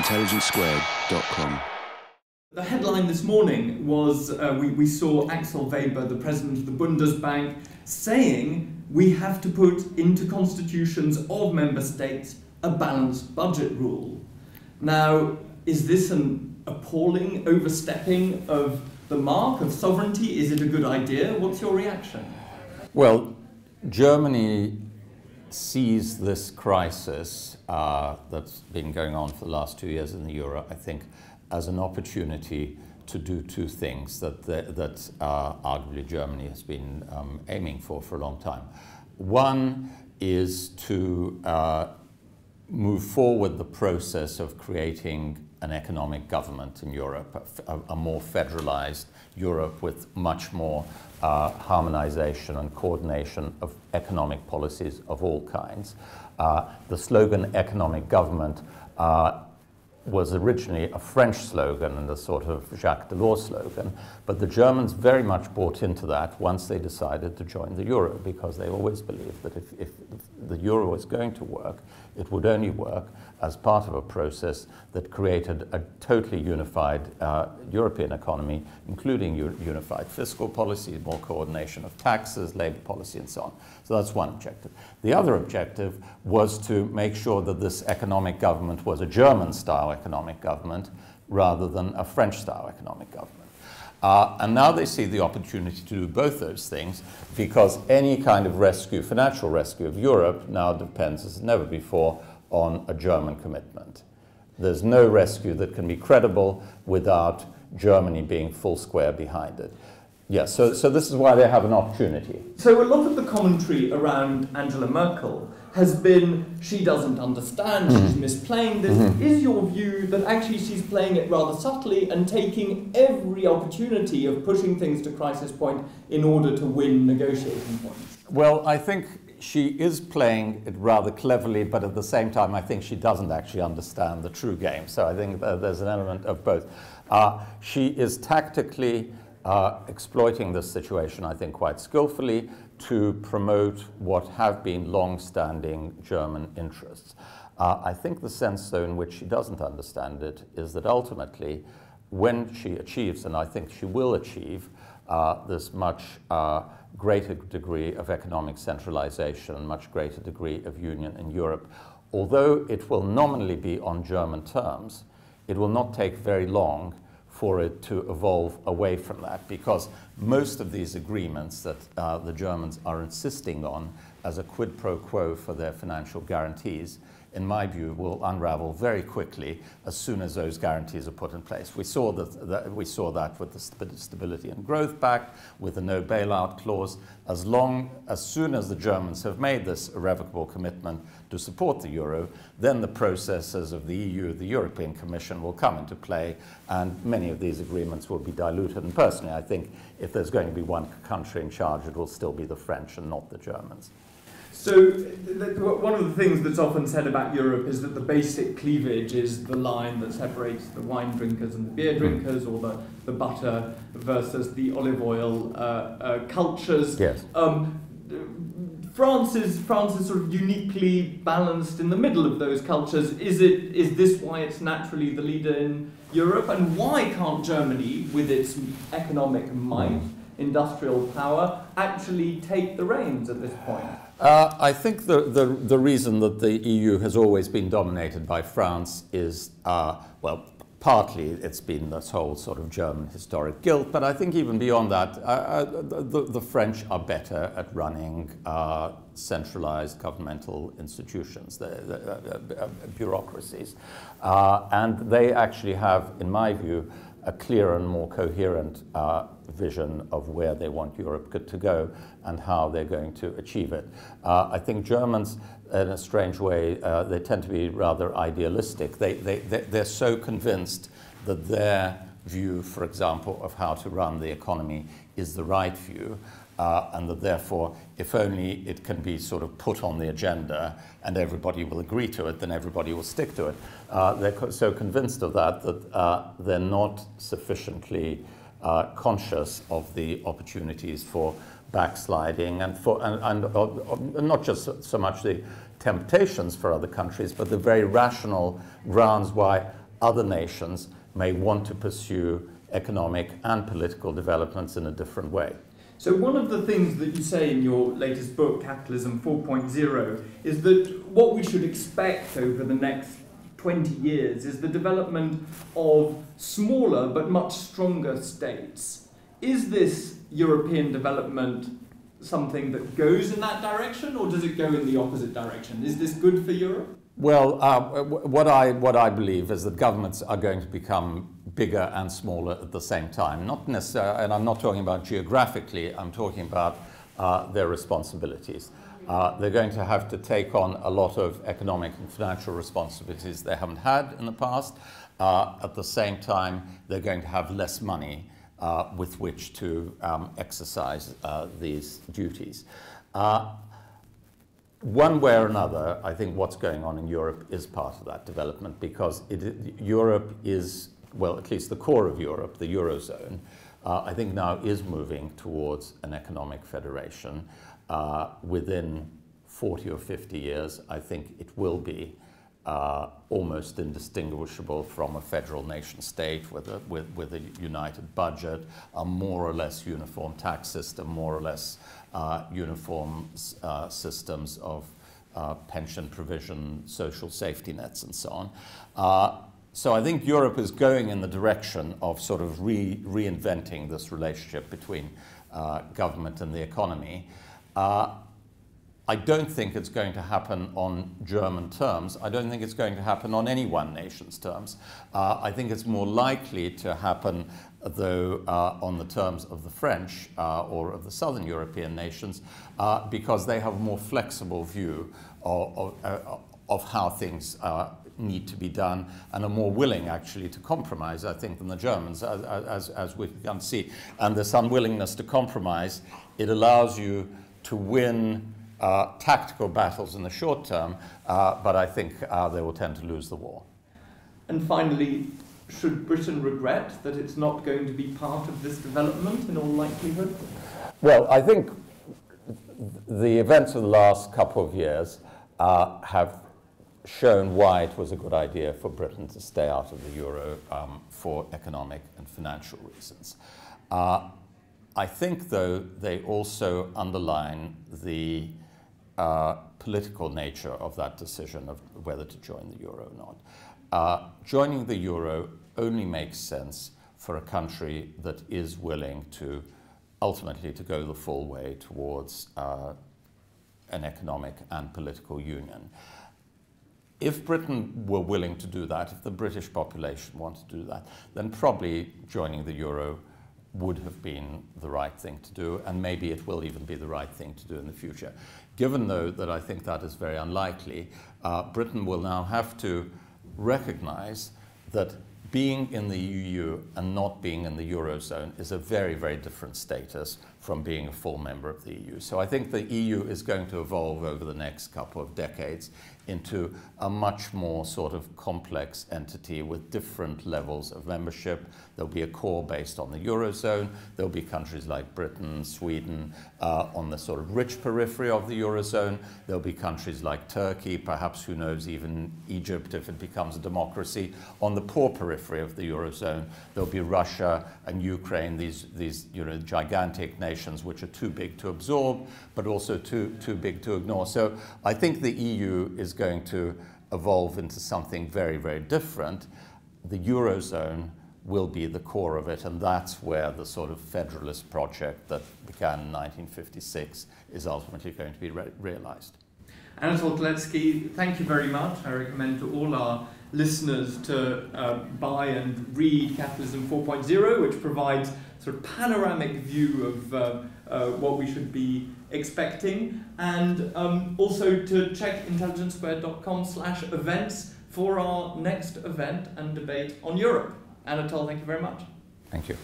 intelligencesquared.com. The headline this morning was, we saw Axel Weber, the president of the Bundesbank, saying we have to put into constitutions of member states a balanced budget rule. Now, is this an appalling overstepping of the mark of sovereignty? Is it a good idea? What's your reaction? Well, Germany sees this crisis that's been going on for the last 2 years in the euro, I think, as an opportunity to do two things that arguably Germany has been aiming for a long time. One is to move forward the process of creating an economic government in Europe, a more federalized Europe with much more harmonization and coordination of economic policies of all kinds. The slogan economic government was originally a French slogan and a sort of Jacques Delors slogan, but the Germans very much bought into that once they decided to join the euro, because they always believed that if the euro was going to work, it would only work as part of a process that created a totally unified European economy, including unified fiscal policy, more coordination of taxes, labor policy, and so on. So that's one objective. The other objective was to make sure that this economic government was a German-style economic government rather than a French-style economic government. And now they see the opportunity to do both those things, because any kind of rescue, financial rescue of Europe now depends, as never before, on a German commitment. There's no rescue that can be credible without Germany being full square behind it. Yes, so this is why they have an opportunity. So a lot of the commentary around Angela Merkel has been, she doesn't understand, she's misplaying this. Is your view that actually she's playing it rather subtly and taking every opportunity of pushing things to crisis point in order to win negotiating points? Well, I think she is playing it rather cleverly, but at the same time, I think she doesn't actually understand the true game. So I think there's an element of both. She is tactically exploiting this situation, I think, quite skillfully to promote what have been long-standing German interests. I think the sense, though, in which she doesn't understand it is that ultimately, when she achieves, and I think she will achieve, this much greater degree of economic centralization and much greater degree of union in Europe, although it will nominally be on German terms, it will not take very long for it to evolve away from that, because most of these agreements that the Germans are insisting on as a quid pro quo for their financial guarantees, in my view, will unravel very quickly as soon as those guarantees are put in place. We saw that with the Stability and Growth Pact, with the no bailout clause. As soon as the Germans have made this irrevocable commitment to support the euro, then the processes of the EU, the European Commission, will come into play, and many of these agreements will be diluted. And personally, I think if there's going to be one country in charge, it will still be the French and not the Germans. So one of the things that's often said about Europe is that the basic cleavage is the line that separates the wine drinkers and the beer drinkers, or the butter versus the olive oil cultures. Yes. France is sort of uniquely balanced in the middle of those cultures. Is this why it's naturally the leader in Europe? And why can't Germany, with its economic might, industrial power, actually take the reins at this point? I think the reason that the EU has always been dominated by France is, well, partly it's been this whole sort of German historic guilt, but I think even beyond that, the French are better at running centralized governmental institutions, the bureaucracies. And they actually have, in my view, a clearer and more coherent vision of where they want Europe to go and how they're going to achieve it. I think Germans, in a strange way, they tend to be rather idealistic. They're so convinced that their view, for example, of how to run the economy is the right view, and that therefore, if only it can be sort of put on the agenda and everybody will agree to it, then everybody will stick to it. They're so convinced of that they're not sufficiently conscious of the opportunities for backsliding and not just so much the temptations for other countries, but the very rational grounds why other nations may want to pursue economic and political developments in a different way. So one of the things that you say in your latest book, Capitalism 4.0, is that what we should expect over the next 20 years is the development of smaller but much stronger states. Is this European development something that goes in that direction, or does it go in the opposite direction? Is this good for Europe? Well, what I believe is that governments are going to become bigger and smaller at the same time. Not necessarily, and I'm not talking about geographically, I'm talking about their responsibilities. They're going to have to take on a lot of economic and financial responsibilities they haven't had in the past. At the same time, they're going to have less money with which to exercise these duties. One way or another, I think what's going on in Europe is part of that development, because Europe is, well, at least the core of Europe, the Eurozone, I think now is moving towards an economic federation. Within 40 or 50 years, I think it will be almost indistinguishable from a federal nation state with a united budget, a more or less uniform tax system, more or less uniform systems of pension provision, social safety nets, and so on. So I think Europe is going in the direction of sort of reinventing this relationship between government and the economy. I don't think it's going to happen on German terms. I don't think it's going to happen on any one nation's terms. I think it's more likely to happen, though, on the terms of the French or of the southern European nations, because they have a more flexible view of how things need to be done, and are more willing actually to compromise, I think, than the Germans, as we can see. And this unwillingness to compromise, it allows you to win tactical battles in the short term, but I think they will tend to lose the war. And finally, should Britain regret that it's not going to be part of this development in all likelihood? Well, I think the events of the last couple of years have shown why it was a good idea for Britain to stay out of the euro for economic and financial reasons. I think, though, they also underline the political nature of that decision of whether to join the euro or not. Joining the euro only makes sense for a country that is willing to ultimately to go the full way towards an economic and political union. If Britain were willing to do that, if the British population wanted to do that, then probably joining the euro would have been the right thing to do, and maybe it will even be the right thing to do in the future. Given, though, that I think that is very unlikely, Britain will now have to recognize that being in the EU and not being in the Eurozone is a very, very different status from being a full member of the EU. So I think the EU is going to evolve over the next couple of decades into a much more sort of complex entity with different levels of membership. There'll be a core based on the Eurozone. There'll be countries like Britain, Sweden, on the sort of rich periphery of the Eurozone. There'll be countries like Turkey, perhaps, who knows, even Egypt if it becomes a democracy, on the poor periphery of the Eurozone. There'll be Russia and Ukraine, these gigantic nations which are too big to absorb, but also too big to ignore. So I think the EU is going to evolve into something very, very different. The Eurozone will be the core of it, and that's where the sort of federalist project that began in 1956 is ultimately going to be realized. Anatole Kaletsky, thank you very much. I recommend to all our listeners to buy and read Capitalism 4.0, which provides sort of panoramic view of what we should be expecting, and also to check intelligencesquared.com/events for our next event and debate on Europe. Anatole, thank you very much. Thank you.